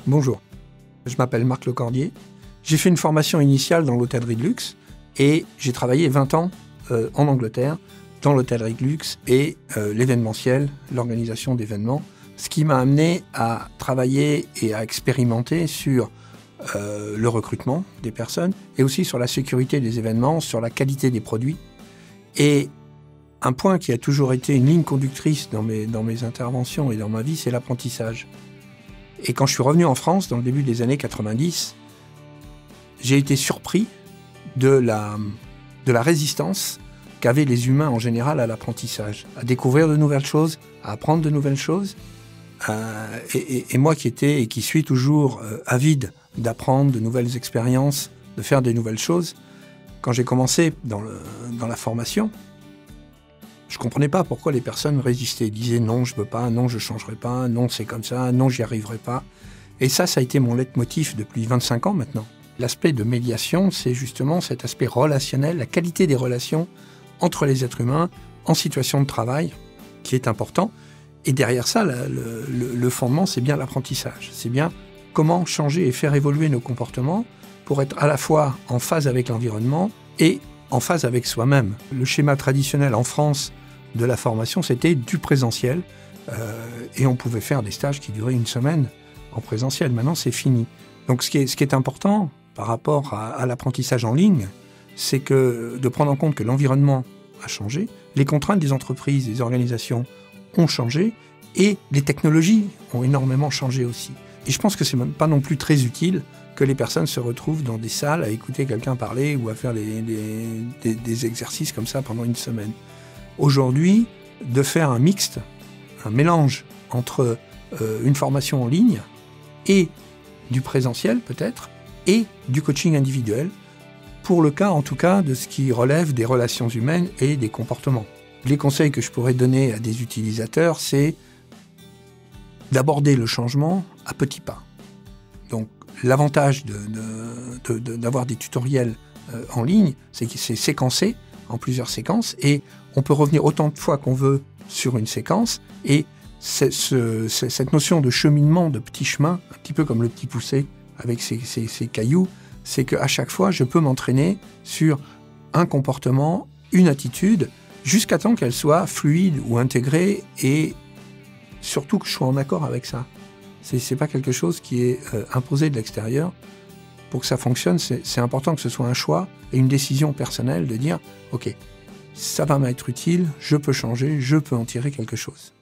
Bonjour, je m'appelle Marc Lecordier. J'ai fait une formation initiale dans l'hôtellerie de luxe et j'ai travaillé 20 ans en Angleterre dans l'hôtellerie de luxe et l'événementiel, l'organisation d'événements, ce qui m'a amené à travailler et à expérimenter sur le recrutement des personnes et aussi sur la sécurité des événements, sur la qualité des produits. Et un point qui a toujours été une ligne conductrice dans mes interventions et dans ma vie, c'est l'apprentissage. Et quand je suis revenu en France, dans le début des années 90, j'ai été surpris de la résistance qu'avaient les humains en général à l'apprentissage, à découvrir de nouvelles choses, à apprendre de nouvelles choses. Et moi qui étais et qui suis toujours avide d'apprendre de nouvelles expériences, de faire de nouvelles choses, quand j'ai commencé dans la formation, je ne comprenais pas pourquoi les personnes résistaient, disaient non, je ne peux pas, non, je ne changerai pas, non, c'est comme ça, non, j'y arriverai pas. Et ça a été mon leitmotiv depuis 25 ans maintenant. L'aspect de médiation, c'est justement cet aspect relationnel, la qualité des relations entre les êtres humains en situation de travail, qui est important. Et derrière ça, le fondement, c'est bien l'apprentissage. C'est bien comment changer et faire évoluer nos comportements pour être à la fois en phase avec l'environnement et en phase avec soi-même. Le schéma traditionnel en France de la formation, c'était du présentiel et on pouvait faire des stages qui duraient une semaine en présentiel. Maintenant, c'est fini. Donc ce qui est important par rapport à l'apprentissage en ligne, c'est de prendre en compte que l'environnement a changé, les contraintes des entreprises, des organisations ont changé et les technologies ont énormément changé aussi. Et je pense que c'est même pas non plus très utile que les personnes se retrouvent dans des salles à écouter quelqu'un parler ou à faire des exercices comme ça pendant une semaine. Aujourd'hui, de faire un mixte, un mélange entre une formation en ligne et du présentiel peut-être, et du coaching individuel, pour le cas en tout cas de ce qui relève des relations humaines et des comportements. Les conseils que je pourrais donner à des utilisateurs, c'est d'aborder le changement à petits pas. Donc l'avantage d'avoir des tutoriels en ligne, c'est que c'est séquencé en plusieurs séquences et on peut revenir autant de fois qu'on veut sur une séquence et cette notion de cheminement, de petit chemin, un petit peu comme le petit poussé avec ses cailloux, c'est qu'à chaque fois, je peux m'entraîner sur un comportement, une attitude, jusqu'à temps qu'elle soit fluide ou intégrée et surtout que je sois en accord avec ça. C'est pas quelque chose qui est imposé de l'extérieur. Pour que ça fonctionne, c'est important que ce soit un choix et une décision personnelle de dire « Ok, ça va m'être utile, je peux changer, je peux en tirer quelque chose ».